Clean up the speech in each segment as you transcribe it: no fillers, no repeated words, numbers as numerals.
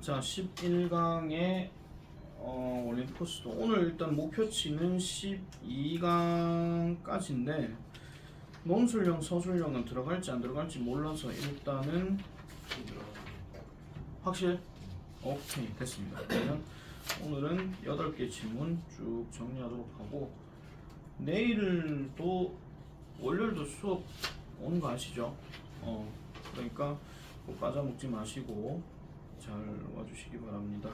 자, 11강의 원리 코스도 오늘 일단 목표치는 12강까지인데 논술형, 서술형은 들어갈지 안 들어갈지 몰라서 일단은 확실? 오케이, 됐습니다. 그러면 오늘은 8개 질문 쭉 정리하도록 하고 내일도 월요일도 수업 오는 거 아시죠? 그러니까 꼭 빠져먹지 마시고 잘 와주시기 바랍니다.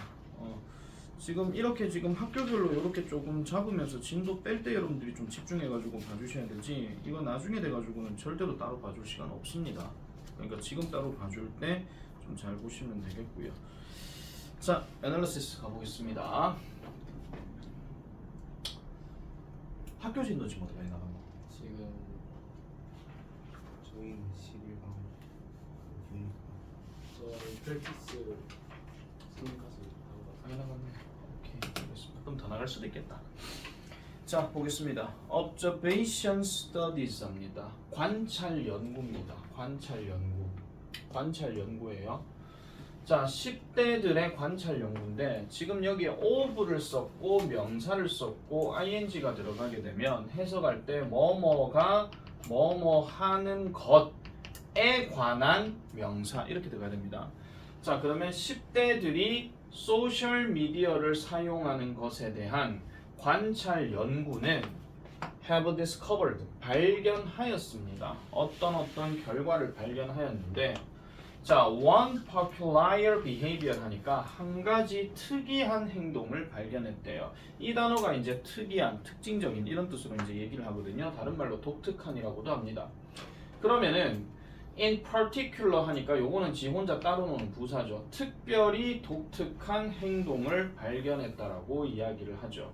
지금 이렇게 지금 학교별로 이렇게 조금 잡으면서 진도 뺄 때 여러분들이 좀 집중해가지고 봐주셔야 되지, 이거 나중에 돼가지고는 절대로 따로 봐줄 시간 없습니다. 그러니까 지금 따로 봐줄 때 좀 잘 보시면 되겠고요. 자, 애널리시스 가보겠습니다. 학교 진도 지금 어떻게 나간 거? 지금 저희는 11강 저는 프랙티스 스님까지 많이 나갔네. 오케이, 알겠습니다. 좀 더 나갈 수도 있겠다. 자, 보겠습니다. Observation Studies입니다. 관찰 연구입니다. 관찰 연구예요. 자, 10대들의 관찰 연구인데 지금 여기에 of를 썼고 명사를 썼고 ing가 들어가게 되면 해석할 때 뭐뭐가 뭐뭐 하는 것에 관한 명사 이렇게 들어가야 됩니다. 자, 그러면 10대들이 소셜 미디어를 사용하는 것에 대한 관찰 연구는 have discovered 발견하였습니다. 어떤 결과를 발견하였는데, 자, one popular behavior 하니까 한 가지 특이한 행동을 발견했대요. 이 단어가 이제 특이한, 특징적인 이런 뜻으로 이제 얘기를 하거든요. 다른 말로 독특한이라고도 합니다. 그러면은 in particular 하니까 요거는 지 혼자 따로 노는 부사죠. 특별히 독특한 행동을 발견했다라고 이야기를 하죠.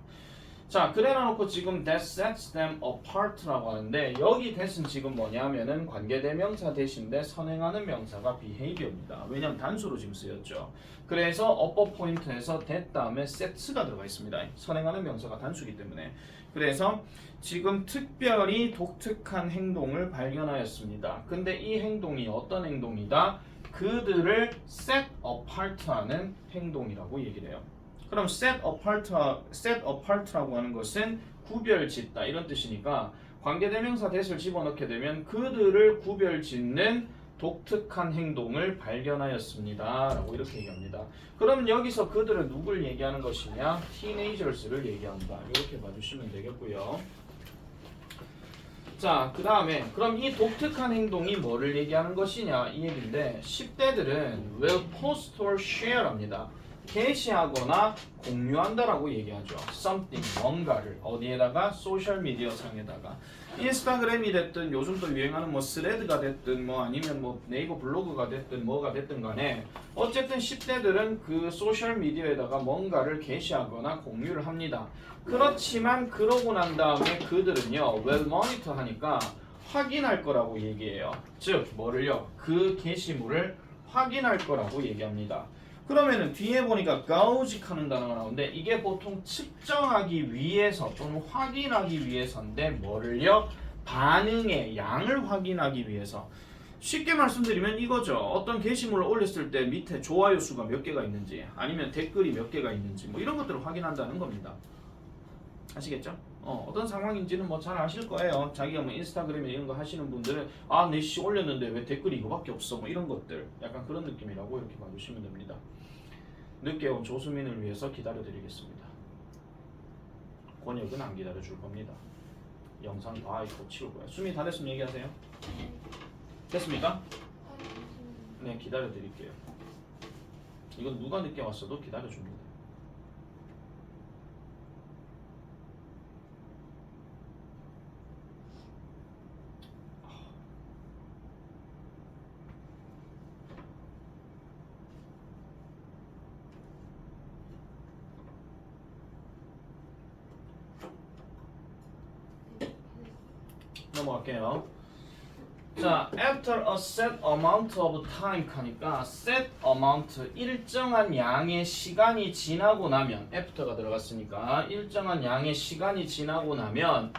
자, 그래놓고 지금 that sets them apart라고 하는데 여기 that은 지금 뭐냐면은 관계대명사 대신데 선행하는 명사가 behavior입니다. 왜냐면 단수로 지금 쓰였죠. 그래서 upper point에서 that 다음에 sets가 들어가 있습니다. 선행하는 명사가 단수이기 때문에. 그래서 지금 특별히 독특한 행동을 발견하였습니다. 근데 이 행동이 어떤 행동이다? 그들을 set apart하는 행동이라고 얘기를 해요. 그럼 set apart라고 하는 것은 구별짓다 이런 뜻이니까 관계대명사 that을 집어넣게 되면 그들을 구별짓는 독특한 행동을 발견하였습니다 라고 이렇게 얘기합니다. 그럼 여기서 그들은 누굴 얘기하는 것이냐? 티네이저스를 얘기한다. 이렇게 봐주시면 되겠고요. 자, 그 다음에 그럼 이 독특한 행동이 뭐를 얘기하는 것이냐 이 얘기인데 10대들은 will post or share 합니다. 게시하거나 공유한다라고 얘기하죠. something, 뭔가를 어디에다가? 소셜미디어 상에다가. 인스타그램이 됐든 요즘 또 유행하는 뭐 스레드가 됐든 뭐 아니면 뭐 네이버 블로그가 됐든 뭐가 됐든 간에 어쨌든 10대들은 그 소셜미디어에다가 뭔가를 게시하거나 공유를 합니다. 그렇지만 그러고 난 다음에 그들은요 will monitor 하니까 확인할 거라고 얘기해요. 즉 뭐를요? 그 게시물을 확인할 거라고 얘기합니다. 그러면은 뒤에 보니까 가우직하는 단어가 나오는데 이게 보통 측정하기 위해서 또는 확인하기 위해서인데 뭐를요? 반응의 양을 확인하기 위해서. 쉽게 말씀드리면 이거죠. 어떤 게시물을 올렸을 때 밑에 좋아요 수가 몇 개가 있는지 아니면 댓글이 몇 개가 있는지 뭐 이런 것들을 확인한다는 겁니다. 아시겠죠? 어떤 상황인지는 뭐 잘 아실 거예요. 자기가 뭐 인스타그램에 이런 거 하시는 분들은 아, 내 씨 올렸는데 왜 댓글이 이거밖에 없어 뭐 이런 것들 약간 그런 느낌이라고 이렇게 봐주시면 됩니다. 늦게 온 조수민을 위해서 기다려드리겠습니다. 권역은 안 기다려줄 겁니다. 영상 다 이거 치울 거예요. 수미 다 됐으면 얘기하세요. 됐습니까? 네, 기다려드릴게요. 이건 누가 늦게 왔어도 기다려줍니다. 넘어갈게요. 자, after a set amount of time 하니까 set amount 일정한 양의 시간이 지나고 나면 after가 들어갔으니까 일정한 양의 시간이 지나고 나면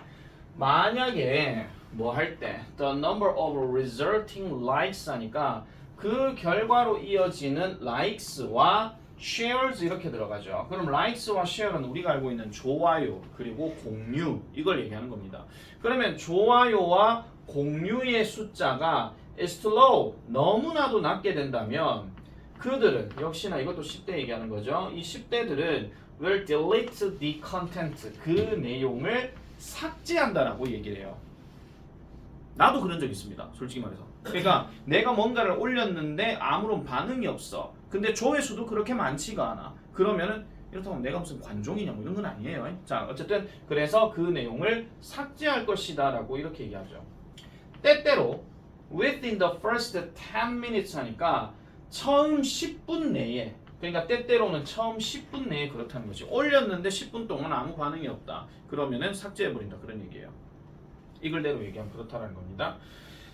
만약에 뭐 할 때 the number of resulting likes 하니까 그 결과로 이어지는 likes와 shares 이렇게 들어가죠. 그럼 likes와 share는 우리가 알고 있는 좋아요 그리고 공유 이걸 얘기하는 겁니다. 그러면 좋아요와 공유의 숫자가 is too low 너무나도 낮게 된다면 그들은 역시나 이것도 10대 얘기하는 거죠. 이 10대들은 will delete the content 그 내용을 삭제한다라고 얘기를 해요. 나도 그런 적 있습니다. 솔직히 말해서. 그러니까 내가 뭔가를 올렸는데 아무런 반응이 없어. 근데 조회수도 그렇게 많지가 않아. 그러면은 이렇다고 내가 무슨 관종이냐 뭐 이런 건 아니에요. 자, 어쨌든 그래서 그 내용을 삭제할 것이다 라고 이렇게 얘기하죠. 때때로 within the first 10 minutes 하니까 처음 10분 내에 그러니까 때때로는 처음 10분 내에 그렇다는 거지. 올렸는데 10분 동안 아무 반응이 없다. 그러면은 삭제해버린다. 그런 얘기예요. 이글대로 얘기하면 그렇다는 겁니다.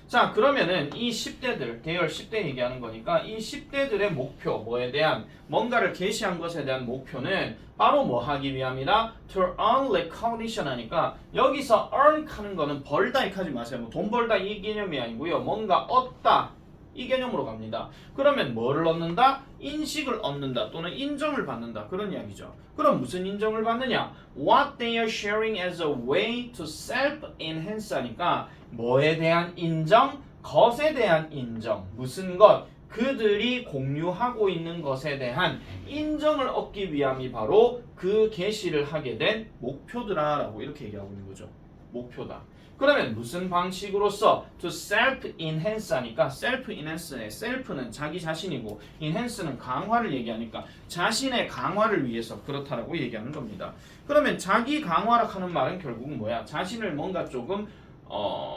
자, 그러면은 이 10대들, 대열 10대 얘기하는 거니까 이 10대들의 목표, 뭐에 대한 뭔가를 게시한 것에 대한 목표는 바로 뭐 하기 위함이다? To earn recognition 하니까 여기서 earn 하는 거는 벌다 이렇게 하지 마세요. 뭐 돈 벌다 이 개념이 아니고요. 뭔가 얻다 이 개념으로 갑니다. 그러면 뭐를 얻는다? 인식을 얻는다 또는 인정을 받는다 그런 이야기죠. 그럼 무슨 인정을 받느냐? What they are sharing as a way to self-enhance 하니까 뭐에 대한 인정? 것에 대한 인정. 무슨 것? 그들이 공유하고 있는 것에 대한 인정을 얻기 위함이 바로 그 게시를 하게 된 목표더라라고 이렇게 얘기하고 있는 거죠. 목표다. 그러면 무슨 방식으로서 to self-enhance 하니까 self-enhance의 self는 자기 자신이고 enhance는 강화를 얘기하니까 자신의 강화를 위해서 그렇다라고 얘기하는 겁니다. 그러면 자기 강화라 하는 말은 결국은 뭐야? 자신을 뭔가 조금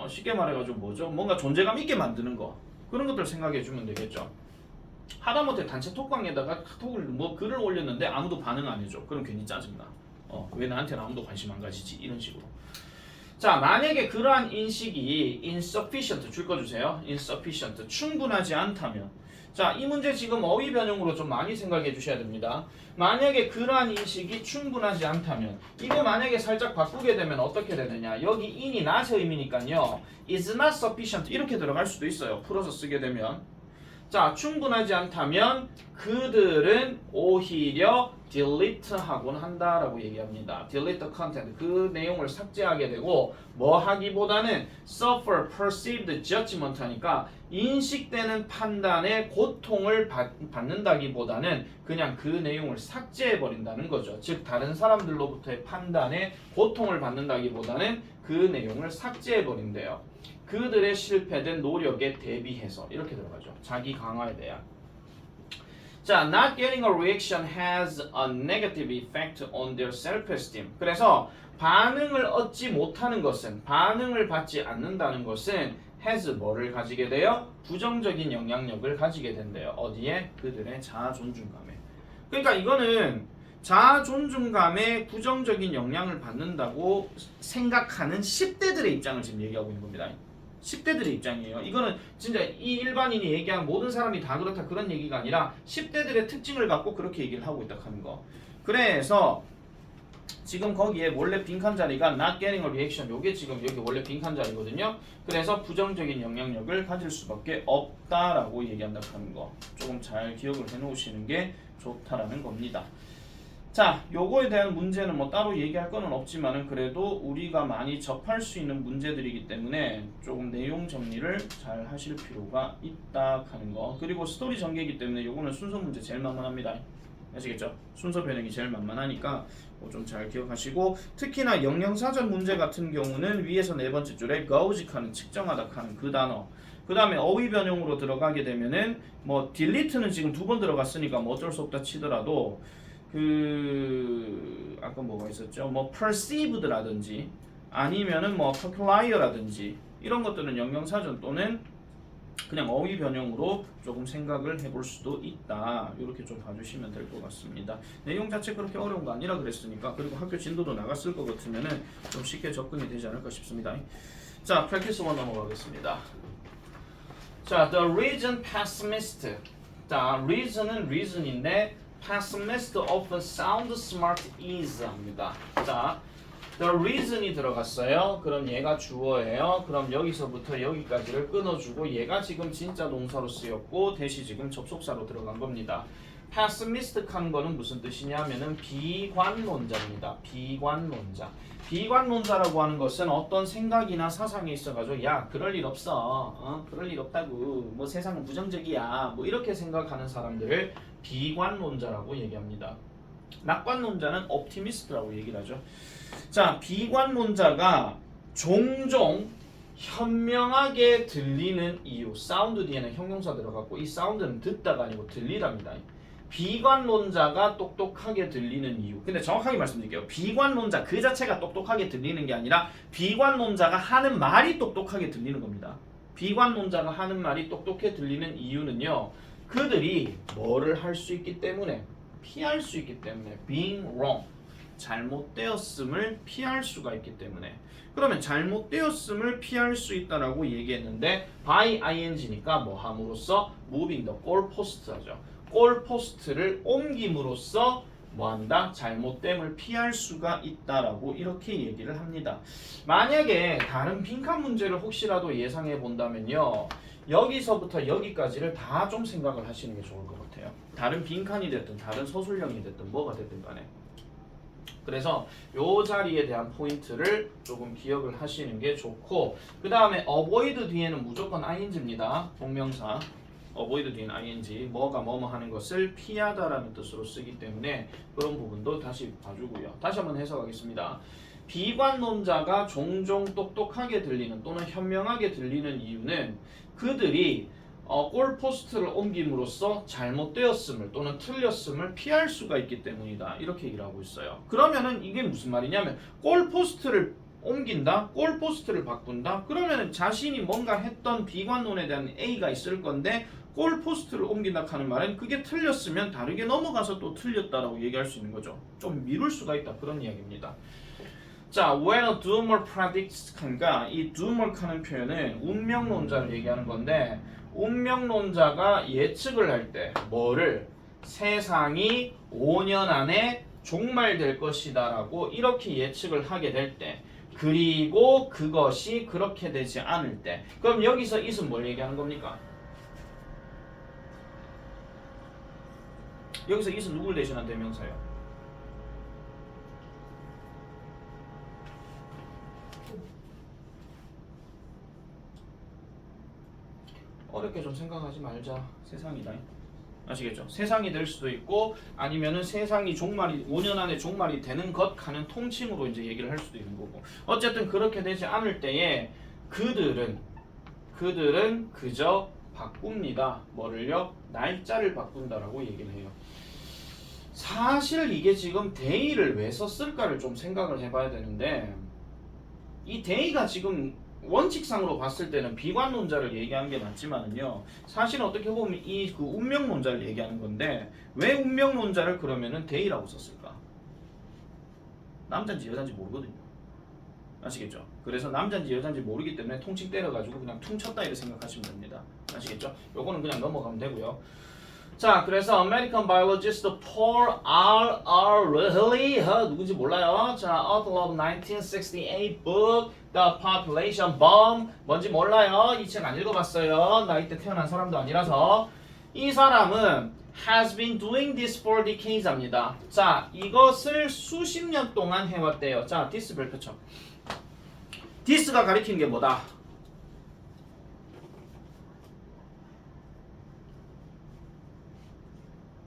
쉽게 말해가지고 뭐죠? 뭔가 존재감 있게 만드는 거 그런 것들 생각해 주면 되겠죠. 하다못해 단체 톡방에다가 톡을 뭐 글을 올렸는데 아무도 반응 안 해줘. 그럼 괜히 짜증나. 왜 나한테는 아무도 관심 안 가지지? 이런 식으로. 자, 만약에 그러한 인식이 insufficient 줄 거 주세요. insufficient 충분하지 않다면 자, 이 문제 지금 어휘 변형으로 좀 많이 생각해 주셔야 됩니다. 만약에 그러한 인식이 충분하지 않다면 이거 만약에 살짝 바꾸게 되면 어떻게 되느냐 여기 in이 not의 의미니까요 is not sufficient 이렇게 들어갈 수도 있어요. 풀어서 쓰게 되면 자, 충분하지 않다면 그들은 오히려 delete 하곤 한다라고 얘기합니다. delete content 그 내용을 삭제하게 되고 뭐 하기보다는 suffer perceived judgment 하니까 인식되는 판단의 고통을 받는다기보다는 그냥 그 내용을 삭제해 버린다는 거죠. 즉 다른 사람들로부터의 판단에 고통을 받는다기보다는 그 내용을 삭제해 버린대요. 그들의 실패된 노력에 대비해서 이렇게 들어가죠. 자기 강화에 대한. 자, not getting a reaction has a negative effect on their self-esteem. 그래서 반응을 얻지 못하는 것은 반응을 받지 않는다는 것은 has 뭐를 가지게 돼요? 부정적인 영향력을 가지게 된대요. 어디에? 그들의 자아 존중감에. 그러니까 이거는 자아 존중감에 부정적인 영향을 받는다고 생각하는 10대들의 입장을 지금 얘기하고 있는 겁니다. 10대들의 입장이에요. 이거는 진짜 이 일반인이 얘기한 모든 사람이 다 그렇다 그런 얘기가 아니라 10대들의 특징을 갖고 그렇게 얘기를 하고 있다 하는 거. 그래서 지금 거기에 원래 빈칸 자리가 not getting a reaction 요게 지금 여기 원래 빈칸 자리거든요. 그래서 부정적인 영향력을 가질 수밖에 없다라고 얘기한다 하는 거. 조금 잘 기억을 해 놓으시는 게 좋다라는 겁니다. 자, 요거에 대한 문제는 뭐 따로 얘기할 거는 없지만은 그래도 우리가 많이 접할 수 있는 문제들이기 때문에 조금 내용 정리를 잘 하실 필요가 있다 하는 거. 그리고 스토리 전개이기 때문에 요거는 순서 문제 제일 만만합니다. 아시겠죠? 순서 변형이 제일 만만하니까 좀 잘 기억하시고 특히나 영영사전 문제 같은 경우는 위에서 네 번째 줄에 goes 하는 측정하다 하는 그 단어 그 다음에 어휘 변형으로 들어가게 되면은 뭐 delete는 지금 2번 들어갔으니까 뭐 어쩔 수 없다 치더라도 그 아까 뭐가 있었죠? 뭐 perceived라든지 아니면은 뭐 calculator라든지 이런 것들은 영영사전 또는 그냥 어휘 변형으로 조금 생각을 해볼 수도 있다. 이렇게 좀 봐주시면 될 것 같습니다. 내용 자체 그렇게 어려운 거 아니라 그랬으니까 그리고 학교 진도도 나갔을 것 같으면은 좀 쉽게 접근이 되지 않을까 싶습니다. 자, practice 1 넘어가겠습니다. 자, the reason pessimist. 자, reason은 reason인데 pessimist often sound smart is 합니다. 자, the reason이 들어갔어요. 그럼 얘가 주어예요. 그럼 여기서부터 여기까지를 끊어주고 얘가 지금 진짜 동사로 쓰였고 대시 지금 접속사로 들어간 겁니다. pessimistic한 거는 무슨 뜻이냐면은 비관론자입니다. 비관론자. 비관론자라고 하는 것은 어떤 생각이나 사상에 있어가지고 야 그럴 일 없어, 그럴 일 없다고, 뭐 세상은 부정적이야, 뭐 이렇게 생각하는 사람들을 비관론자라고 얘기합니다. 낙관론자는 옵티미스트라고 얘기를 하죠. 자, 비관론자가 종종 현명하게 들리는 이유, 사운드 뒤에는 형용사 들어갔고 이 사운드는 듣다가 아니고 들리답니다. 비관론자가 똑똑하게 들리는 이유. 근데 정확하게 말씀드릴게요. 비관론자 그 자체가 똑똑하게 들리는 게 아니라 비관론자가 하는 말이 똑똑하게 들리는 겁니다. 비관론자가 하는 말이 똑똑해 들리는 이유는요. 그들이 뭐를 할 수 있기 때문에, 피할 수 있기 때문에, being wrong, 잘못되었음을 피할 수가 있기 때문에. 그러면 잘못되었음을 피할 수 있다라고 얘기했는데 by ing니까 뭐 함으로써 moving the goalpost 하죠. 골포스트를 옮김으로써 뭐한다? 잘못됨을 피할 수가 있다라고 이렇게 얘기를 합니다. 만약에 다른 빈칸 문제를 혹시라도 예상해 본다면요. 여기서부터 여기까지를 다 좀 생각을 하시는 게 좋을 것 같아요. 다른 빈칸이 됐든 다른 서술형이 됐든 뭐가 됐든 간에. 그래서 요 자리에 대한 포인트를 조금 기억을 하시는 게 좋고 그 다음에 avoid 뒤에는 무조건 ing입니다. 동명사. avoid 뒤에는 ing, 뭐가 뭐뭐 하는 것을 피하다라는 뜻으로 쓰기 때문에 그런 부분도 다시 봐주고요. 다시 한번 해석하겠습니다. 비관론자가 종종 똑똑하게 들리는 또는 현명하게 들리는 이유는 그들이 골포스트를 옮김으로써 잘못되었음을 또는 틀렸음을 피할 수가 있기 때문이다. 이렇게 얘기를 하고 있어요. 그러면은 이게 무슨 말이냐면 골포스트를 옮긴다? 골포스트를 바꾼다? 그러면은 자신이 뭔가 했던 비관론에 대한 A가 있을 건데 골포스트를 옮긴다 하는 말은 그게 틀렸으면 다르게 넘어가서 또 틀렸다라고 얘기할 수 있는 거죠. 좀 미룰 수가 있다. 그런 이야기입니다. 자, when a doomer predicts 하니까 이 doomer 하는 표현은 운명론자를 얘기하는 건데 운명론자가 예측을 할 때 뭐를 세상이 5년 안에 종말될 것이다 라고 이렇게 예측을 하게 될 때 그리고 그것이 그렇게 되지 않을 때 그럼 여기서 it은 뭘 얘기하는 겁니까? 여기서 it은 누굴 대신한 대명사예요? 어렵게 좀 생각하지 말자. 세상이다. 아시겠죠? 세상이 될 수도 있고 아니면은 세상이 종말이 5년 안에 종말이 되는 것 하는 통칭으로 이제 얘기를 할 수도 있는 거고. 어쨌든 그렇게 되지 않을 때에 그들은 그저 바꿉니다. 뭐를요? 날짜를 바꾼다라고 얘기를 해요. 사실 이게 지금 day를 왜 썼을까를 좀 생각을 해봐야 되는데 이 day가 지금 원칙상으로 봤을 때는 비관론자를 얘기하는 게 맞지만은요. 사실 어떻게 보면 이 그 운명론자를 얘기하는 건데 왜 운명론자를 그러면은 day라고 썼을까? 남자인지 여자인지 모르거든요. 아시겠죠? 그래서 남자인지 여자인지 모르기 때문에 통칭 때려가지고 그냥 퉁쳤다 이렇게 생각하시면 됩니다. 아시겠죠? 요거는 그냥 넘어가면 되고요. 자, 그래서 American biologist Paul R. Lilly 누군지 몰라요. 자, author of 1968 book The Population Bomb 뭔지 몰라요. 이 책 안 읽어봤어요. 나 이때 태어난 사람도 아니라서. 이 사람은 has been doing this for decades 합니다. 자, 이것을 수십 년 동안 해왔대요. 자, this 별표쳐. this가 가리키는 게 뭐다?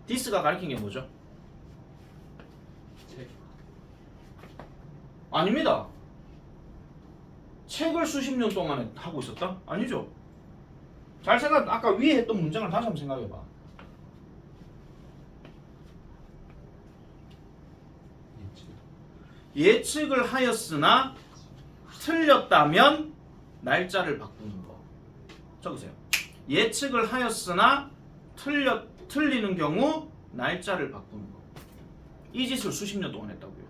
this가 가리키는 게 뭐죠? 책. 아닙니다. 책을 수십 년 동안 하고 있었다? 아니죠. 잘 생각, 아까 위에 했던 문장을 다시 한번 생각해봐. 예측을 하였으나 틀렸다면 날짜를 바꾸는 거. 적으세요. 예측을 하였으나 틀리는 경우 날짜를 바꾸는 거. 이 짓을 수십 년 동안 했다고요.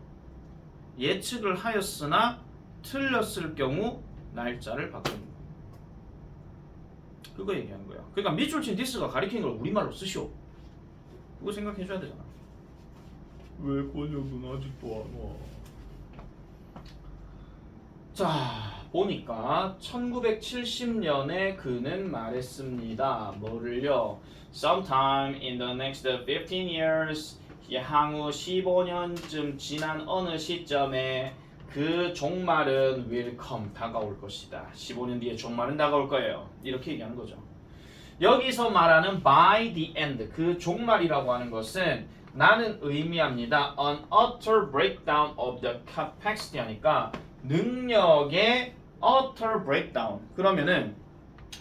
예측을 하였으나 틀렸을 경우 날짜를 바꾸는 거. 그거 얘기하는 거야. 그러니까 밑줄 친 this가 가리키는 걸 우리말로 쓰시오. 그거 생각해 줘야 되잖아. 왜 번역은 아직도 안 와? 자, 보니까 1970년에 그는 말했습니다. 뭐를요? Sometime in the next 15 years, 향후 15년쯤 지난 어느 시점에 그 종말은 will come, 다가올 것이다. 15년 뒤에 종말은 다가올 거예요. 이렇게 얘기하는 거죠. 여기서 말하는 by the end, 그 종말이라고 하는 것은 나는 의미합니다. An utter breakdown of the capacity 하니까 능력의 utter breakdown. 그러면은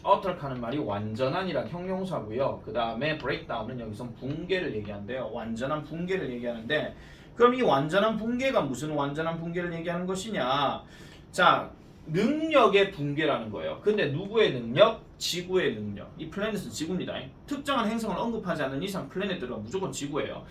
utter 하는 말이 완전한이란 형용사고요. 그 다음에 breakdown은 여기서 붕괴를 얘기한대요. 완전한 붕괴를 얘기하는데 그럼 이 완전한 붕괴가 무슨 완전한 붕괴를 얘기하는 것이냐? 자, 능력의 붕괴라는 거예요. 근데 누구의 능력? 지구의 능력. 이 플래닛은 지구입니다. 특정한 행성을 언급하지 않는 이상 플래닛들은 무조건 지구예요.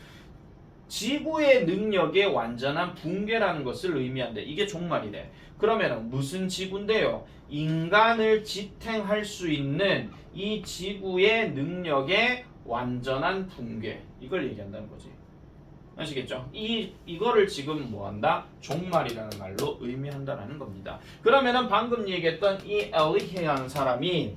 지구의 능력의 완전한 붕괴라는 것을 의미한대. 이게 종말이래. 그러면 무슨 지구인데요? 인간을 지탱할 수 있는 이 지구의 능력의 완전한 붕괴. 이걸 얘기한다는 거지. 아시겠죠? 이거를 지금 뭐한다? 종말이라는 말로 의미한다라는 겁니다. 그러면은 방금 얘기했던 이 엘리히라는 사람이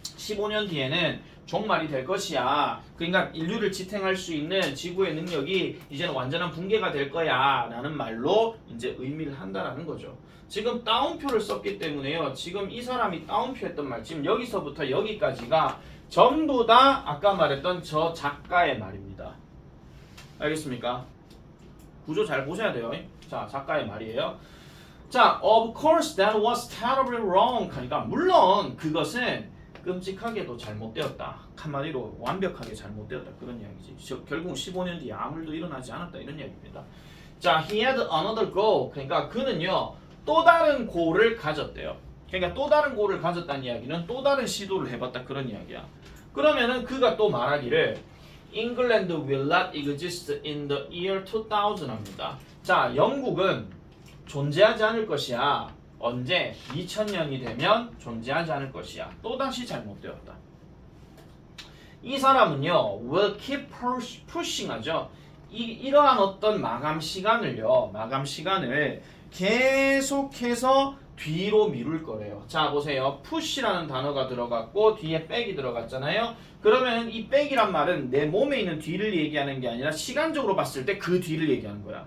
15년 뒤에는 종말이 될 것이야. 그러니까 인류를 지탱할 수 있는 지구의 능력이 이제는 완전한 붕괴가 될 거야 라는 말로 이제 의미를 한다라는 거죠. 지금 따옴표를 썼기 때문에요. 지금 이 사람이 따옴표 했던 말, 지금 여기서부터 여기까지가 전부 다 아까 말했던 저 작가의 말입니다. 알겠습니까? 구조 잘 보셔야 돼요. 자, 작가의 말이에요. 자, of course that was terribly wrong 하니까 물론 그것은 끔찍하게도 잘못되었다. 한마디로 완벽하게 잘못되었다. 그런 이야기지. 결국 15년 뒤에 아무 일도 일어나지 않았다. 이런 이야기입니다. 자, he had another goal. 그러니까 그는요. 또 다른 goal을 가졌대요. 그러니까 또 다른 goal을 가졌다는 이야기는 또 다른 시도를 해봤다. 그런 이야기야. 그러면은 그가 또 말하기를 England will not exist in the year 2000 합니다. 자, 영국은 존재하지 않을 것이야. 언제? 2000년이 되면 존재하지 않을 것이야. 또다시 잘못되었다. 이 사람은요, will keep pushing 하죠. 이러한 어떤 마감 시간을 계속해서 뒤로 미룰 거래요. 자, 보세요. push라는 단어가 들어갔고 뒤에 백이 들어갔잖아요. 그러면 이 백이란 말은 내 몸에 있는 뒤를 얘기하는 게 아니라 시간적으로 봤을 때 그 뒤를 얘기하는 거야.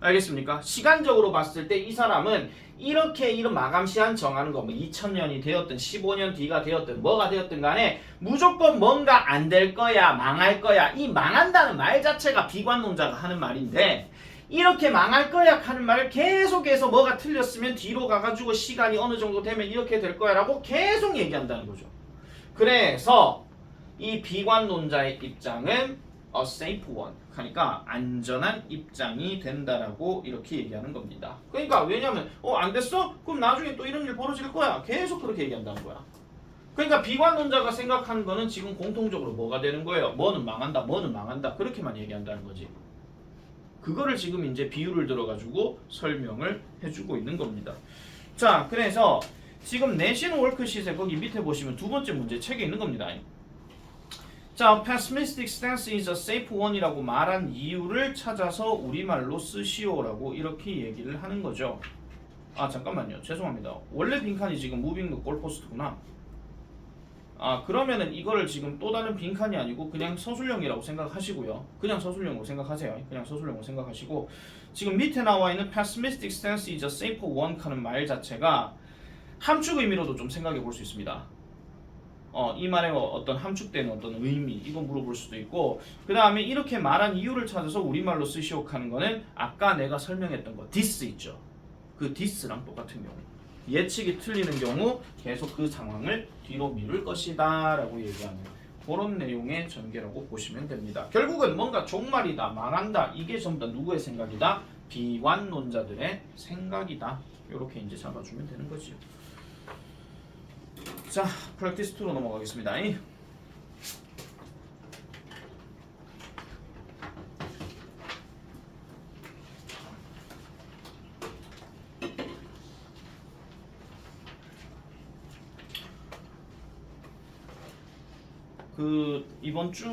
알겠습니까? 시간적으로 봤을 때 이 사람은 이렇게 이런 마감 시한 정하는 거, 뭐 2000년이 되었든 15년 뒤가 되었든 뭐가 되었든 간에 무조건 뭔가 안 될 거야, 망할 거야. 이 망한다는 말 자체가 비관론자가 하는 말인데 이렇게 망할 거야 하는 말을 계속해서 뭐가 틀렸으면 뒤로 가가지고 시간이 어느 정도 되면 이렇게 될 거야 라고 계속 얘기한다는 거죠. 그래서 이 비관론자의 입장은 a safe one. 그러니까 안전한 입장이 된다라고 이렇게 얘기하는 겁니다. 그러니까 왜냐면 안 됐어? 그럼 나중에 또 이런 일 벌어질 거야. 계속 그렇게 얘기한다는 거야. 그러니까 비관론자가 생각하는 거는 지금 공통적으로 뭐가 되는 거예요? 뭐는 망한다, 뭐는 망한다. 그렇게만 얘기한다는 거지. 그거를 지금 이제 비유를 들어가지고 설명을 해주고 있는 겁니다. 자, 그래서 지금 내신 월크시트에 거기 밑에 보시면 두 번째 문제 책에 있는 겁니다. 자, pessimistic stance is a safe one이라고 말한 이유를 찾아서 우리말로 쓰시오라고 이렇게 얘기를 하는 거죠. 아, 잠깐만요. 죄송합니다. 원래 빈칸이 지금 무빙 골포스트구나. 아, 그러면은 이거를 지금 또 다른 빈칸이 아니고 그냥 서술형이라고 생각하시고요. 그냥 서술형으로 생각하세요. 그냥 서술형으로 생각하시고 지금 밑에 나와 있는 pessimistic stance is a safe one 하는 말 자체가 함축 의미로도 좀 생각해 볼 수 있습니다. 이 말의 어떤 함축되는 어떤 의미 이거 물어볼 수도 있고 그 다음에 이렇게 말한 이유를 찾아서 우리말로 쓰시오 하는 거는 아까 내가 설명했던 거 this 있죠. 그 this랑 똑같은 경우 예측이 틀리는 경우 계속 그 상황을 뒤로 미룰 것이다 라고 얘기하는 그런 내용의 전개라고 보시면 됩니다. 결국은 뭔가 종말이다 망한다 이게 전부 다 누구의 생각이다? 비관론자들의 생각이다. 이렇게 이제 잡아주면 되는 거지요. 자, 프랙티스 2로 넘어가겠습니다. 이번 주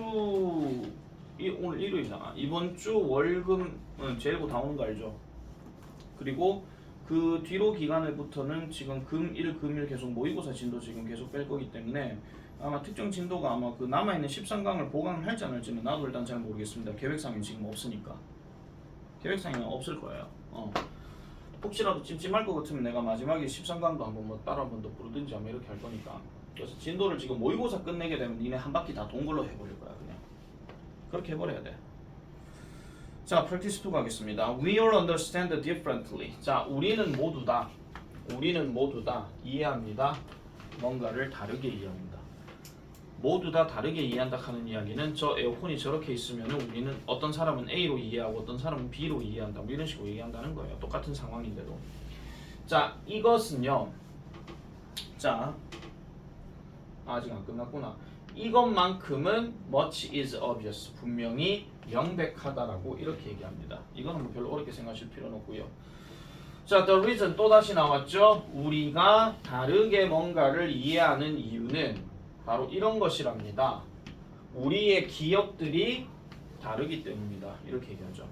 오늘 일요일이잖아. 이번 주 월급은 제일고 다 오는 거 알죠? 그리고 그 뒤로 기간에부터는 지금 금1, 금1 계속 모의고사 진도 지금 계속 뺄 거기 때문에 아마 특정 진도가 아마 그 남아있는 13강을 보강을 할지 안 할지는 나도 일단 잘 모르겠습니다. 계획상에 지금 없으니까. 계획상에는 없을 거예요. 혹시라도 찜찜할 것 같으면 내가 마지막에 13강도 한번 뭐 따로 한번 더 부르든지 하면 이렇게 할 거니까. 그래서 진도를 지금 모의고사 끝내게 되면 니네 한 바퀴 다 돈 걸로 해버릴 거야 그냥. 그렇게 해버려야 돼. 자, practice 2 가겠습니다. We all understand differently. 자, 우리는 모두 다 이해합니다. 뭔가를 다르게 이해합니다. 모두 다 다르게 이해한다 하는 이야기는 저 에어컨이 저렇게 있으면 우리는 어떤 사람은 A로 이해하고 어떤 사람은 B로 이해한다. 뭐 이런 식으로 얘기한다는 거예요. 똑같은 상황인데도. 자, 이것은요. 자, 아직 안 끝났구나. 이것만큼은 much is obvious. 분명히 명백하다라고 이렇게 얘기합니다. 이거는 뭐 별로 어렵게 생각하실 필요는 없고요. 자, the reason 또다시 나왔죠. 우리가 다르게 뭔가를 이해하는 이유는 바로 이런 것이랍니다. 우리의 기억들이 다르기 때문이다. 이렇게 얘기하죠.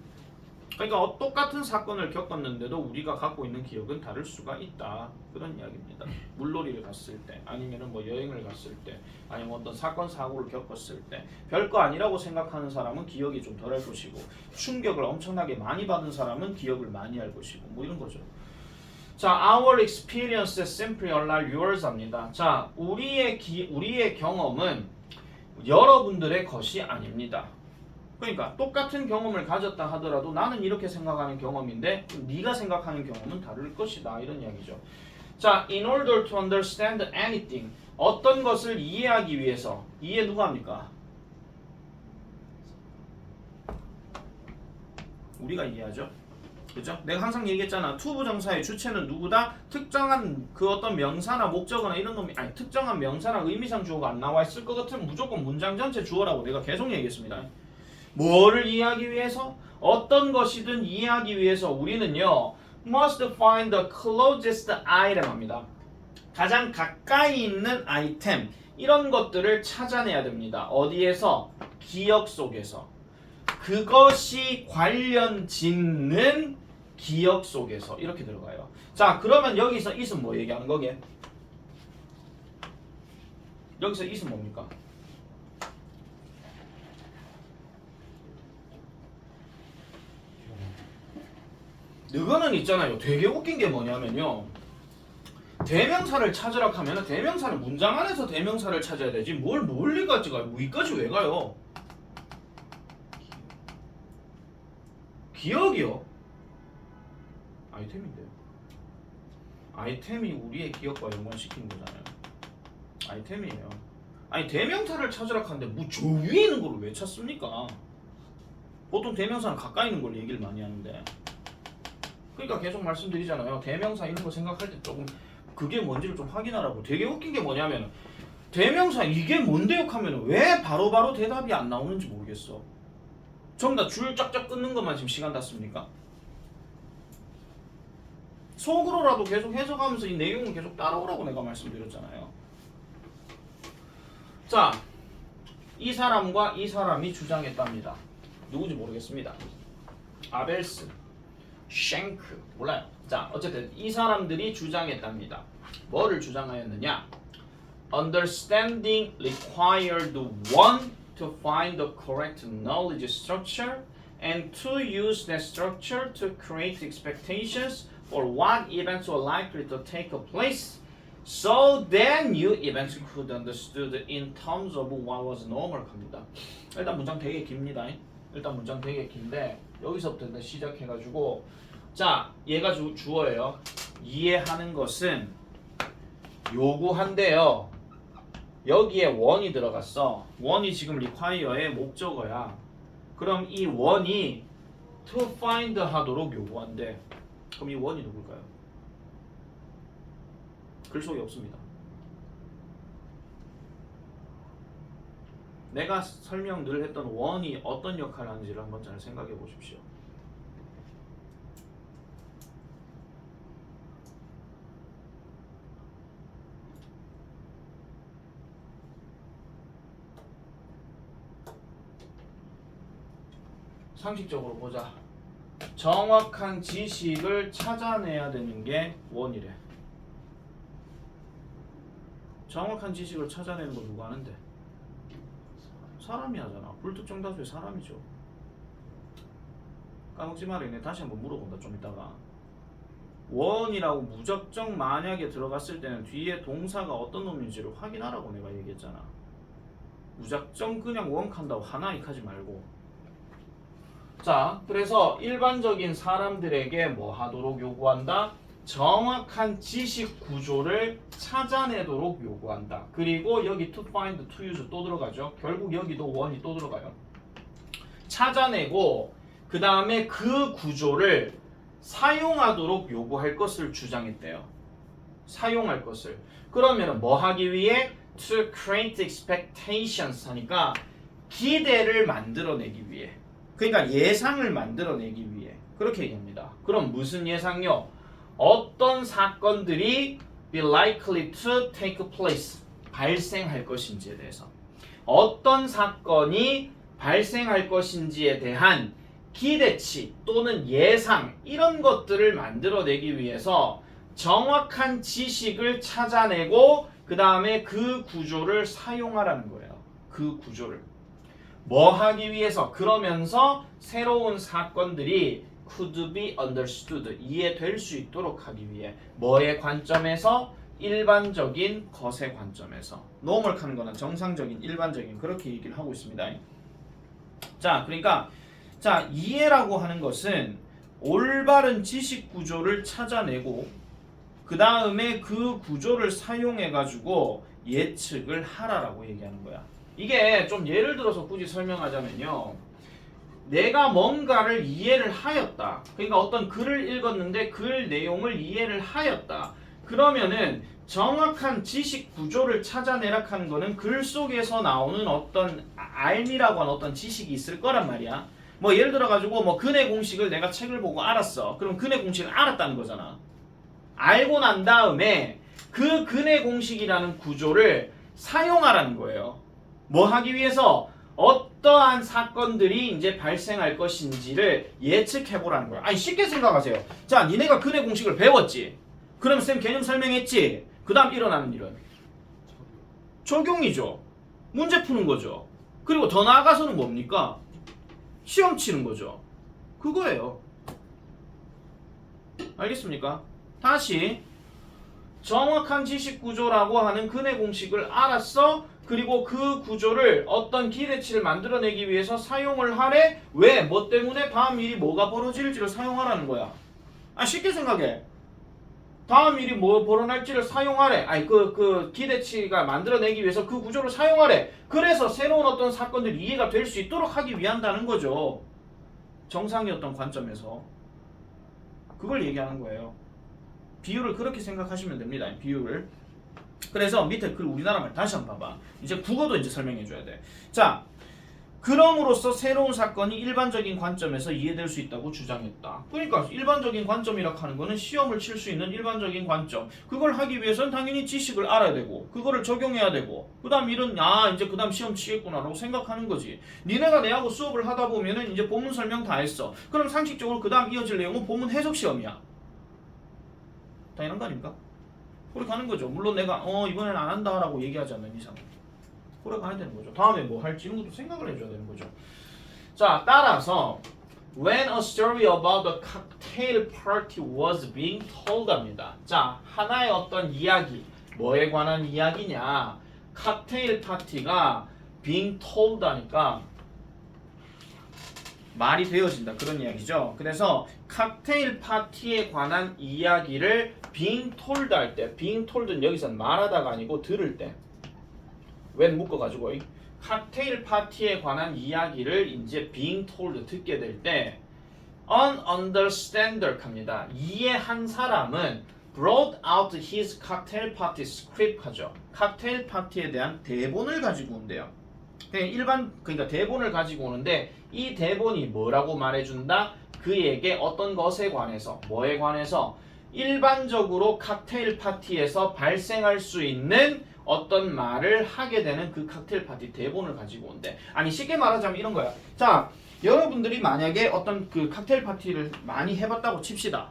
그러니까 똑같은 사건을 겪었는데도 우리가 갖고 있는 기억은 다를 수가 있다. 그런 이야기입니다. 물놀이를 갔을 때, 아니면은 뭐 여행을 갔을 때, 아니면 어떤 사건 사고를 겪었을 때, 별거 아니라고 생각하는 사람은 기억이 좀 덜할 것이고, 충격을 엄청나게 많이 받은 사람은 기억을 많이 할 것이고, 뭐 이런 거죠. 자, our experiences simply unlike yours 합니다. 자, 우리의 경험은 여러분들의 것이 아닙니다. 그러니까 똑같은 경험을 가졌다 하더라도 나는 이렇게 생각하는 경험인데 네가 생각하는 경험은 다를 것이다. 이런 이야기죠. 자, in order to understand anything, 어떤 것을 이해하기 위해서, 이해 누가 합니까? 우리가 이해하죠. 그죠? 내가 항상 얘기했잖아. to 부정사의 주체는 누구다? 특정한 그 어떤 명사나 목적어나 이런 놈이, 아니 특정한 명사나 의미상 주어가 안 나와 있을 것 같으면 무조건 문장 전체 주어라고 내가 계속 얘기했습니다. 뭐를 이해하기 위해서? 어떤 것이든 이해하기 위해서 우리는요 must find the closest item 합니다. 가장 가까이 있는 아이템, 이런 것들을 찾아내야 됩니다. 어디에서? 기억 속에서. 그것이 관련 짓는 기억 속에서. 이렇게 들어가요. 자, 그러면 여기서 it은 뭐 얘기하는 거게? 여기서 it은 뭡니까? 이거는 있잖아요. 되게 웃긴 게 뭐냐면요. 대명사를 찾으라 하면 대명사는 문장 안에서 대명사를 찾아야 되지 뭘 멀리까지 가요? 뭐 이까지 왜 가요? 기억이요? 아이템인데요. 아이템이 우리의 기억과 연관시키는 거잖아요. 아이템이에요. 아니 대명사를 찾으라 하는데 뭐 저 위에 있는 걸 왜 찾습니까? 보통 대명사는 가까이 있는 걸 얘기를 많이 하는데 그러니까 계속 말씀드리잖아요. 대명사 있는 거 생각할 때 조금 그게 뭔지를 좀 확인하라고. 되게 웃긴 게 뭐냐면 대명사 이게 뭔데요 하면 왜 바로바로 대답이 안 나오는지 모르겠어. 전부 다 줄 쫙쫙 끊는 것만 지금 시간 다 씁니까? 속으로라도 계속 해석하면서 이 내용을 계속 따라오라고 내가 말씀드렸잖아요. 자, 이 사람과 이 사람이 주장했답니다. 누구지 모르겠습니다. 아벨스, 쉔크 몰라요. 자, 어쨌든 이 사람들이 주장했답니다. 뭐를 주장하였느냐? Understanding required one to find the correct knowledge structure and to use that structure to create expectations for what events were likely to take place so that new events could be understood in terms of what was normal 합니다. 일단 문장 되게 깁니다. 일단 문장 되게 긴데 여기서부터 일단 시작해가지고 자, 얘가 주어예요. 이해하는 것은 요구한대요. 여기에 원이 들어갔어. 원이 지금 require의 목적어야. 그럼 이 원이 to find 하도록 요구한대. 그럼 이 원이 누굴까요? 글 속에 없습니다. 내가 설명 늘 했던 원이 어떤 역할을 하는지를 한번 잘 생각해 보십시오. 상식적으로 보자. 정확한 지식을 찾아내야 되는 게 원이래. 정확한 지식을 찾아내는 거 누가 하는데? 사람이 하잖아. 불특정 다수의 사람이죠. 까먹지 말아. 내가 다시 한번 물어본다 좀 이따가. 원이라고 무작정 만약에 들어갔을 때는 뒤에 동사가 어떤 놈인지를 확인하라고 내가 얘기했잖아. 무작정 그냥 원칸다고 하나씩 하지 말고. 자, 그래서 일반적인 사람들에게 뭐 하도록 요구한다? 정확한 지식 구조를 찾아내도록 요구한다. 그리고 여기 to find, to use 또 들어가죠. 결국 여기도 원이 또 들어가요. 찾아내고 그 다음에 그 구조를 사용하도록 요구할 것을 주장했대요. 사용할 것을. 그러면 뭐 하기 위해? To create expectations 하니까 기대를 만들어내기 위해. 그러니까 예상을 만들어내기 위해. 그렇게 얘기합니다. 그럼 무슨 예상요? 어떤 사건들이 be likely to take place 발생할 것인지에 대해서 어떤 사건이 발생할 것인지에 대한 기대치 또는 예상 이런 것들을 만들어내기 위해서 정확한 지식을 찾아내고 그 다음에 그 구조를 사용하라는 거예요. 그 구조를 뭐 하기 위해서? 그러면서 새로운 사건들이 could be understood 이해될 수 있도록 하기 위해 뭐의 관점에서? 일반적인 것의 관점에서. normal 하는 거는 정상적인 일반적인 그렇게 얘기를 하고 있습니다. 자, 그러니까 자, 이해라고 하는 것은 올바른 지식 구조를 찾아내고 그 다음에 그 구조를 사용해 가지고 예측을 하라라고 얘기하는 거야. 이게 좀 예를 들어서 굳이 설명하자면요. 내가 뭔가를 이해를 하였다. 그러니까 어떤 글을 읽었는데 글 내용을 이해를 하였다. 그러면은 정확한 지식 구조를 찾아내라 하는 거는 글 속에서 나오는 어떤 알미라고 하는 어떤 지식이 있을 거란 말이야. 뭐 예를 들어 가지고 뭐 근의 공식을 내가 책을 보고 알았어. 그럼 근의 공식을 알았다는 거잖아. 알고 난 다음에 그 근의 공식이라는 구조를 사용하라는 거예요. 뭐 하기 위해서? 어떠한 사건들이 이제 발생할 것인지를 예측해 보라는 거야. 아니 쉽게 생각하세요. 자, 니네가 근의 공식을 배웠지. 그럼 쌤 개념 설명했지. 그 다음 일어나는 일은 적용이죠. 문제 푸는 거죠. 그리고 더 나아가서는 뭡니까? 시험 치는 거죠. 그거예요. 알겠습니까? 다시 정확한 지식 구조라고 하는 근의 공식을 알았어. 그리고 그 구조를 어떤 기대치를 만들어내기 위해서 사용을 하래. 왜? 뭐 때문에? 다음 일이 뭐가 벌어질지를 사용하라는 거야. 아, 쉽게 생각해. 다음 일이 뭐 벌어날지를 사용하래. 아니 그 기대치가 만들어내기 위해서 그 구조를 사용하래. 그래서 새로운 어떤 사건들이 이해가 될 수 있도록 하기 위한다는 거죠. 정상의 어떤 관점에서. 그걸 얘기하는 거예요. 비율을 그렇게 생각하시면 됩니다. 비율을. 그래서 밑에 그 우리나라 말 다시 한번 봐봐. 이제 국어도 이제 설명해 줘야 돼. 자, 그럼으로써 새로운 사건이 일반적인 관점에서 이해될 수 있다고 주장했다. 그러니까 일반적인 관점이라고 하는 거는 시험을 칠 수 있는 일반적인 관점. 그걸 하기 위해서는 당연히 지식을 알아야 되고 그거를 적용해야 되고 그다음 이런 이제 그다음 시험 치겠구나라고 생각하는 거지. 니네가 내하고 수업을 하다 보면은 이제 본문 설명 다 했어. 그럼 상식적으로 그다음 이어질 내용은 본문 해석 시험이야. 당연한 거 아닙니까? 그렇게 하는 거죠. 물론 내가 이번에는 안 한다라고 얘기하지 않는 이상 그래 가야 되는 거죠. 다음에 뭐 할지 이런 것도 생각을 해줘야 되는 거죠. 자, 따라서 when a story about a cocktail party was being told 합니다. 자, 하나의 어떤 이야기, 뭐에 관한 이야기냐? 칵테일 파티가 being told 하니까 말이 되어진다 그런 이야기죠. 그래서 칵테일 파티에 관한 이야기를 being told 할 때, being told는 여기서는 말하다가 아니고 들을 때, when 묶어가지고 칵테일 파티에 관한 이야기를 이제 being told 듣게 될 때, an understander 합니다. 이해한 사람은 brought out his cocktail party script 하죠. 칵테일 파티에 대한 대본을 가지고 온대요. 그러니까 대본을 가지고 오는데 이 대본이 뭐라고 말해준다? 그에게 어떤 것에 관해서, 뭐에 관해서 일반적으로 칵테일 파티에서 발생할 수 있는 어떤 말을 하게 되는 그 칵테일 파티 대본을 가지고 온대. 아니 쉽게 말하자면 이런 거야. 자, 여러분들이 만약에 어떤 그 칵테일 파티를 많이 해봤다고 칩시다.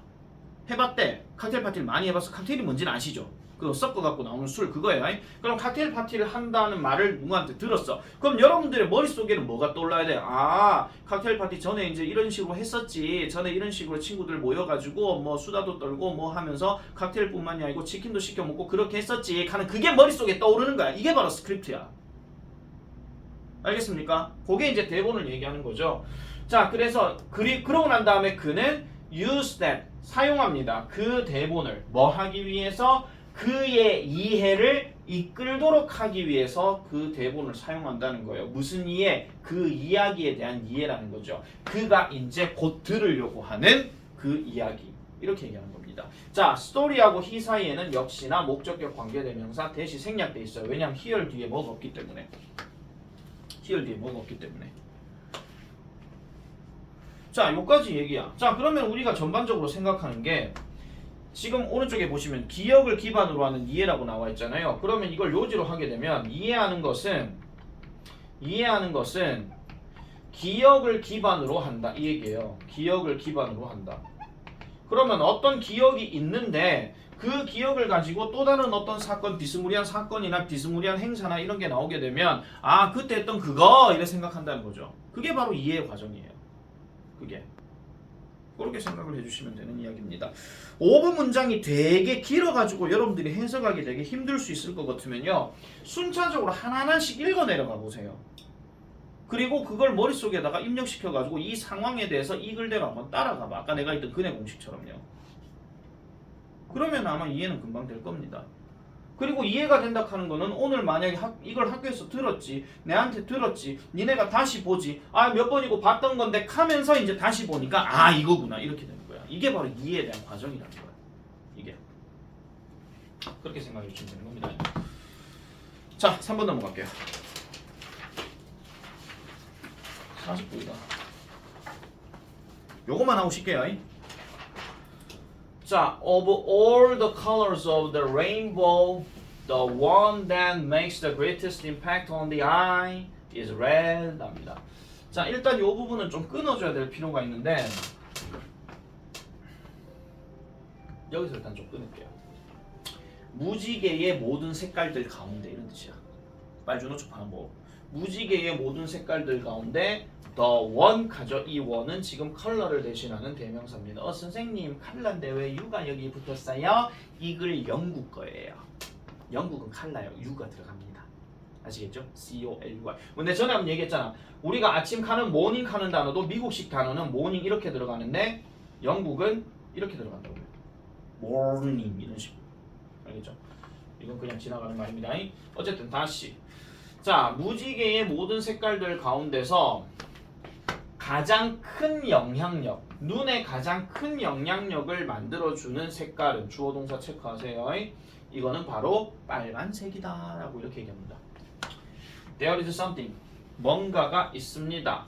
해봤대. 칵테일 파티를 많이 해봐서 칵테일이 뭔지는 아시죠? 그거 섞어갖고 나오는 술 그거예요. 그럼 칵테일 파티를 한다는 말을 누구한테 들었어. 그럼 여러분들의 머릿속에는 뭐가 떠올라야 돼? 아, 칵테일 파티 전에 이제 이런 식으로 했었지. 전에 이런 식으로 친구들 모여가지고 뭐 수다도 떨고 뭐 하면서 칵테일뿐만이 아니고 치킨도 시켜 먹고 그렇게 했었지. 하는 그게 머릿속에 떠오르는 거야. 이게 바로 스크립트야. 알겠습니까? 그게 이제 대본을 얘기하는 거죠. 자, 그래서 그러고 난 다음에 그는 use that 사용합니다. 그 대본을 뭐 하기 위해서? 그의 이해를 이끌도록 하기 위해서 그 대본을 사용한다는 거예요. 무슨 이해? 그 이야기에 대한 이해라는 거죠. 그가 이제 곧 들으려고 하는 그 이야기. 이렇게 얘기하는 겁니다. 자, 스토리하고 히 사이에는 역시나 목적격 관계대명사 대시 생략돼 있어요. 왜냐하면 here 뒤에 뭐가 없기 때문에. here 뒤에 뭐가 없기 때문에. 자, 요까지 얘기야. 자, 그러면 우리가 전반적으로 생각하는 게 지금 오른쪽에 보시면 기억을 기반으로 하는 이해라고 나와 있잖아요. 그러면 이걸 요지로 하게 되면 이해하는 것은 기억을 기반으로 한다. 이 얘기예요. 기억을 기반으로 한다. 그러면 어떤 기억이 있는데 그 기억을 가지고 또 다른 어떤 사건, 비스무리한 사건이나 비스무리한 행사나 이런 게 나오게 되면 아, 그때 했던 그거 이래 생각한다는 거죠. 그게 바로 이해의 과정이에요. 그게. 그렇게 생각을 해주시면 되는 이야기입니다. 5분 문장이 되게 길어가지고 여러분들이 해석하기 되게 힘들 수 있을 것 같으면요. 순차적으로 하나하나씩 읽어 내려가 보세요. 그리고 그걸 머릿속에다가 입력시켜가지고 이 상황에 대해서 이 글대로 한번 따라가봐. 아까 내가 했던 근해 공식처럼요. 그러면 아마 이해는 금방 될 겁니다. 그리고 이해가 된다 하는 거는 오늘 만약에 이걸 학교에서 들었지, 내한테 들었지, 니네가 다시 보지, 아 몇 번이고 봤던 건데 하면서 이제 다시 보니까 아 이거구나 이렇게 되는 거야. 이게 바로 이해에 대한 과정이라는 거야. 이게 그렇게 생각해 주시면 되는 겁니다. 자, 3번 넘어갈게요. 40분이다. 요거만 하고 쉴게요. 자, of all the colors of the rainbow, the one that makes the greatest impact on the eye is red. 합니다. 자, 일단 이 부분은 좀 끊어줘야 될 필요가 있는데 여기서 일단 좀 끊을게요. 무지개의 모든 색깔들 가운데 이런 뜻이야. 빨주노초 반복. 무지개의 모든 색깔들 가운데 the one 가죠. 이 one은 지금 컬러를 대신하는 대명사입니다. 선생님 컬러인데 왜 U가 여기 붙었어요? 이 글 영국 거예요. 영국은 컬러요. U가 들어갑니다. 아시겠죠? C-O-L-U-R. 근데 전에 한번 얘기했잖아. 우리가 아침 카는 모닝 카는 단어도 미국식 단어는 모닝 이렇게 들어가는데 영국은 이렇게 들어간다고요. morning 이런 식으로. 알겠죠? 이건 그냥 지나가는 말입니다. 어쨌든 다시. 자, 무지개의 모든 색깔들 가운데서 가장 큰 영향력, 눈에 가장 큰 영향력을 만들어주는 색깔은 주어 동사 체크하세요. 이거는 바로 빨간색이다 라고 이렇게 얘기합니다. There is something, 뭔가가 있습니다.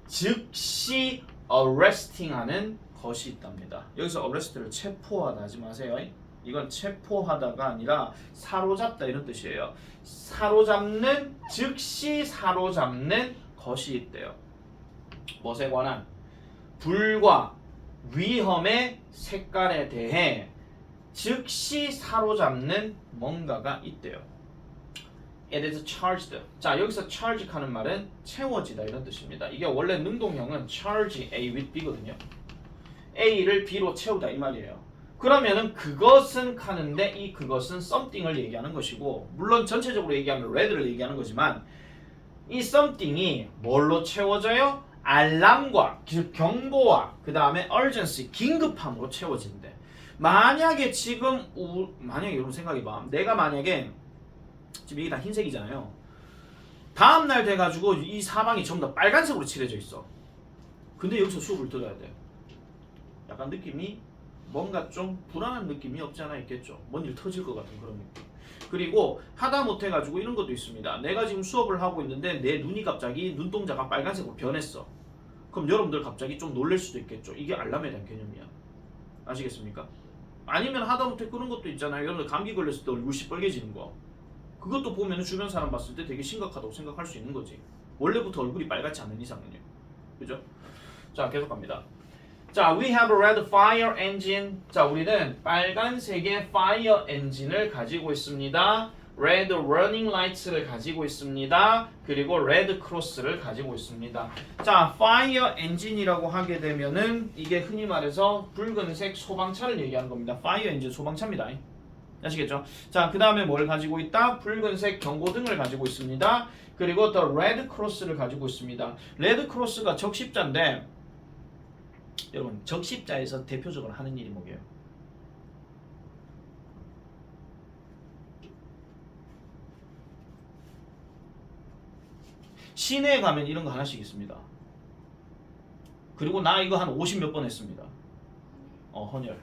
즉시 arresting하는 것이 있답니다. 여기서 arrest를 체포하다 하지 마세요. 이건 체포하다가 아니라 사로잡다 이런 뜻이에요. 사로잡는, 즉시 사로잡는 것이 있대요. 무엇에 관한? 불과 위험의 색깔에 대해 즉시 사로잡는 뭔가가 있대요. It is charged. 자, 여기서 charge 하는 말은 채워지다 이런 뜻입니다. 이게 원래 능동형은 charge A with B거든요. A를 B로 채우다 이 말이에요. 그러면은 그것은 하는데 이 그것은 something을 얘기하는 것이고, 물론 전체적으로 얘기하면 red를 얘기하는 거지만 이 something이 뭘로 채워져요? 알람과 경보와 그 다음에 urgency 긴급함으로 채워진대. 만약에 지금 만약에 여러분 생각해봐. 내가 만약에 지금 이게 다 흰색이잖아요. 다음날 돼가지고 이 사방이 전부 다 빨간색으로 칠해져 있어. 근데 여기서 수업을 들어야 돼. 약간 느낌이 뭔가 좀 불안한 느낌이 없지 않아 있겠죠. 뭔 일 터질 것 같은 그런 느낌. 그리고 하다못해 가지고 이런 것도 있습니다. 내가 지금 수업을 하고 있는데 내 눈이 갑자기 눈동자가 빨간색으로 변했어. 그럼 여러분들 갑자기 좀 놀랄 수도 있겠죠. 이게 알람에 대한 개념이야. 아시겠습니까? 아니면 하다못해 그런 것도 있잖아요. 여러분들 감기 걸렸을 때 얼굴 시뻘개지는 거. 그것도 보면 주변 사람 봤을 때 되게 심각하다고 생각할 수 있는 거지. 원래부터 얼굴이 빨갛지 않은 이상은요. 그죠? 자, 계속 갑니다. 자, we have a red fire engine. 자, 우리는 빨간색의 fire engine을 가지고 있습니다. red running lights를 가지고 있습니다. 그리고 red cross를 가지고 있습니다. 자, fire engine이라고 하게 되면은 이게 흔히 말해서 붉은색 소방차를 얘기하는 겁니다. fire engine 소방차입니다. 아시겠죠? 자, 그 다음에 뭘 가지고 있다? 붉은색 경고등을 가지고 있습니다. 그리고 the red cross를 가지고 있습니다. red cross가 적십자인데 여러분 적십자에서 대표적으로 하는 일이 뭐게요? 시내에 가면 이런 거 하나씩 있습니다. 그리고 나 이거 한 50 몇 번 했습니다. 헌혈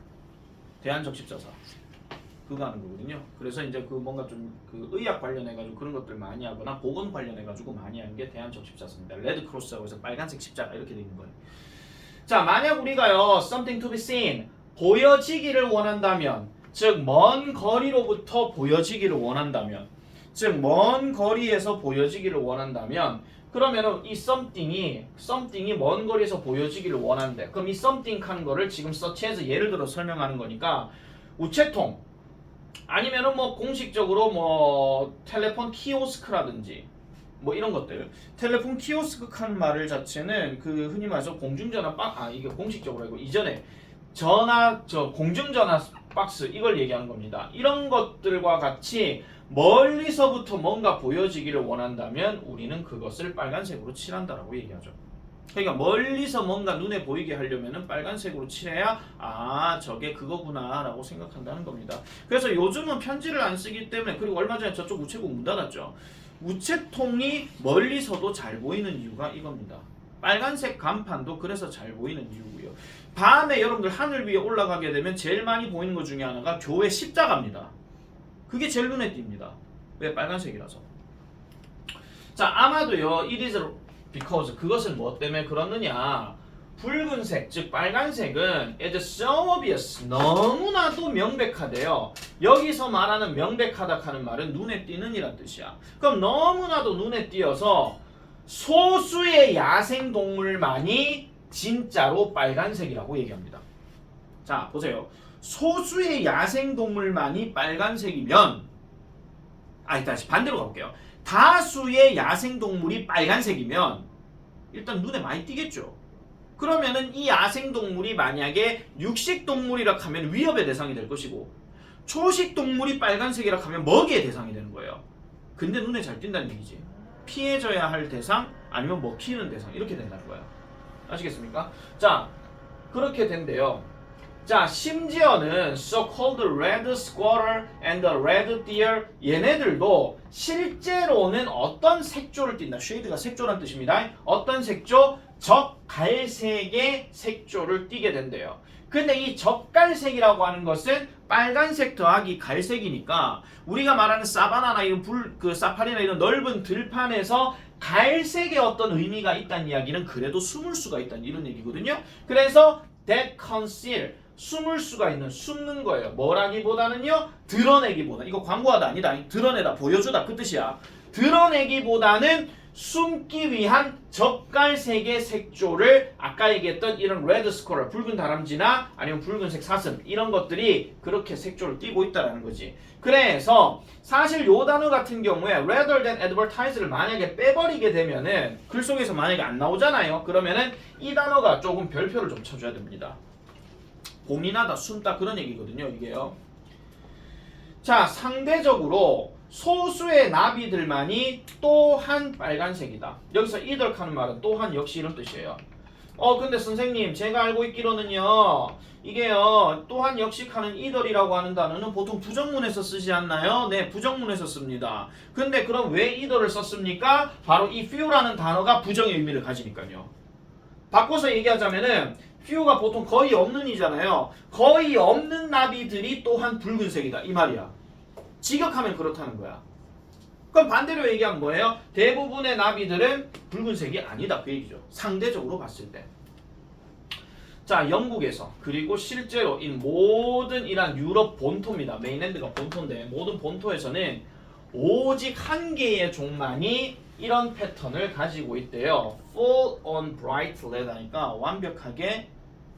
대한적십자사 그거 하는 거거든요. 그래서 이제 그 뭔가 좀 그 의학 관련해 가지고 그런 것들 많이 하거나 보건 관련해 가지고 많이 하는 게 대한적십자사입니다. 레드 크로스라고 해서 빨간색 십자가 이렇게 되는 거예요. 자, 만약 우리가요 something to be seen 보여지기를 원한다면, 즉 먼 거리로부터 보여지기를 원한다면, 즉 먼 거리에서 보여지기를 원한다면, 그러면은 이 something이 먼 거리에서 보여지기를 원한대. 그럼 이 something 하는 거를 지금 서치해서 예를 들어 설명하는 거니까 우체통 아니면은 뭐 공식적으로 뭐 텔레폰 키오스크라든지 뭐 이런 것들. 텔레폰 키오스크 하는 말을 자체는 그 흔히 말해서 공중전화 이게 공식적으로 아니고 이전에 공중전화 박스 이걸 얘기하는 겁니다. 이런 것들과 같이 멀리서부터 뭔가 보여지기를 원한다면 우리는 그것을 빨간색으로 칠한다라고 얘기하죠. 그러니까 멀리서 뭔가 눈에 보이게 하려면은 빨간색으로 칠해야 저게 그거구나 라고 생각한다는 겁니다. 그래서 요즘은 편지를 안 쓰기 때문에, 그리고 얼마 전에 저쪽 우체국 문 닫았죠. 우체통이 멀리서도 잘 보이는 이유가 이겁니다. 빨간색 간판도 그래서 잘 보이는 이유고요. 밤에 여러분들 하늘 위에 올라가게 되면 제일 많이 보이는 것 중에 하나가 교회 십자가입니다. 그게 제일 눈에 띕니다. 왜? 빨간색이라서. 자, 아마도요 it is because 그것은 뭐 때문에 그렇느냐, 붉은색 즉 빨간색은 it is so obvious 너무나도 명백하대요. 여기서 말하는 명백하다 하는 말은 눈에 띄는 이란 뜻이야. 그럼 너무나도 눈에 띄어서 소수의 야생동물만이 진짜로 빨간색이라고 얘기합니다. 자, 보세요. 소수의 야생동물만이 빨간색이면 다시 반대로 가볼게요. 다수의 야생동물이 빨간색이면 일단 눈에 많이 띄겠죠. 그러면은 이 야생동물이 만약에 육식동물이라 하면 위협의 대상이 될 것이고, 초식동물이 빨간색이라 하면 먹이의 대상이 되는 거예요. 근데 눈에 잘 띈다는 얘기지. 피해져야 할 대상 아니면 먹히는 대상 이렇게 된다는 거예요. 아시겠습니까? 자, 그렇게 된대요. 자, 심지어는 so-called red squirrel and the red deer 얘네들도 실제로는 어떤 색조를 띈다. 쉐이드가 색조란 뜻입니다. 어떤 색조? 적갈색의 색조를 띠게 된대요. 근데 이 적갈색이라고 하는 것은 빨간색 더하기 갈색이니까 우리가 말하는 사바나나 이런 사파리나 이런 넓은 들판에서 갈색의 어떤 의미가 있다는 이야기는 그래도 숨을 수가 있다는 이런 얘기거든요. 그래서 that conceal 숨을 수가 있는, 숨는 거예요. 뭐라기보다는요, 드러내기보다. 이거 광고하다 아니다. 드러내다, 보여주다 그 뜻이야. 드러내기보다는 숨기 위한 적갈색의 색조를 아까 얘기했던 이런 레드 스코럴, 붉은 다람쥐나 아니면 붉은색 사슴 이런 것들이 그렇게 색조를 띠고 있다는 거지. 그래서 사실 요 단어 같은 경우에 rather than advertise를 만약에 빼버리게 되면은 글 속에서 만약에 안 나오잖아요. 그러면은 이 단어가 조금 별표를 좀 쳐줘야 됩니다. 고민하다, 숨다 그런 얘기거든요, 이게요. 자, 상대적으로 소수의 나비들만이 또한 빨간색이다. 여기서 either 하는 말은 또한 역시 이런 뜻이에요. 근데 선생님 제가 알고 있기로는요, 이게요 또한 역시 하는 either이라고 하는 단어는 보통 부정문에서 쓰지 않나요? 네, 부정문에서 씁니다. 근데 그럼 왜 either를 썼습니까? 바로 이 few라는 단어가 부정의 의미를 가지니까요. 바꿔서 얘기하자면은 few가 보통 거의 없는 이잖아요. 거의 없는 나비들이 또한 붉은색이다 이 말이야. 직역하면 그렇다는 거야. 그럼 반대로 얘기하면 뭐예요? 대부분의 나비들은 붉은색이 아니다 그 얘기죠. 상대적으로 봤을 때. 자, 영국에서 그리고 실제로 이 모든 이란 유럽 본토입니다. 메인랜드가 본토인데 모든 본토에서는 오직 한 개의 종만이 이런 패턴을 가지고 있대요. Full on bright red 하니까 완벽하게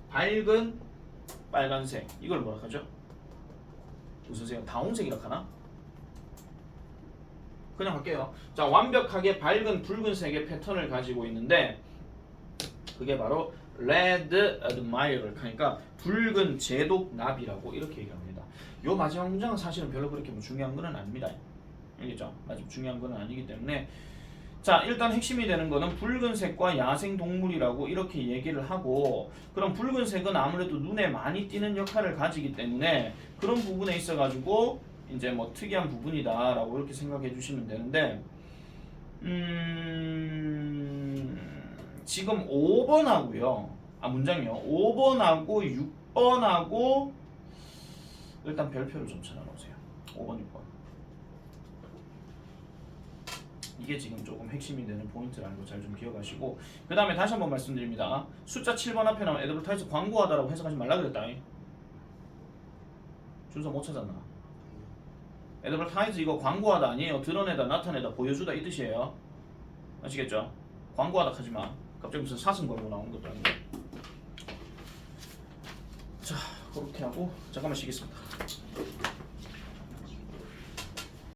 밝은 빨간색. 이걸 뭐라 하죠? 무슨 색이야? 다홍색이라 하나? 그냥 할게요. 자, 완벽하게 밝은 붉은색의 패턴을 가지고 있는데 그게 바로 Red Admirer 하니까 붉은 제독 나비라고 이렇게 얘기합니다. 요 마지막 문장은 사실은 별로 그렇게 뭐 중요한 건 아닙니다. 알겠죠? 마지막 중요한 건 아니기 때문에 자, 일단 핵심이 되는 거는 붉은색과 야생 동물이라고 이렇게 얘기를 하고 그럼 붉은색은 아무래도 눈에 많이 띄는 역할을 가지기 때문에 그런 부분에 있어 가지고 이제 뭐 특이한 부분이다라고 이렇게 생각해 주시면 되는데 지금 5번하고요. 문장이요. 5번하고 6번하고 일단 별표를 좀 쳐놔 놓으세요. 5번, 6번. 이게 지금 조금 핵심이 되는 포인트라는 거 잘 좀 기억하시고 그 다음에 다시 한번 말씀드립니다. 숫자 7번 앞에 나온 애드버타이즈 광고하다라고 해석하지 말라 그랬다. 준서 못 찾았나? 애드버타이즈 이거 광고하다 아니에요. 드러내다, 나타내다, 보여주다 이 뜻이에요. 아시겠죠? 광고하다 하지마. 갑자기 무슨 사슴 광고 나온 것도 아니고. 자, 그렇게 하고 잠깐만 쉬겠습니다.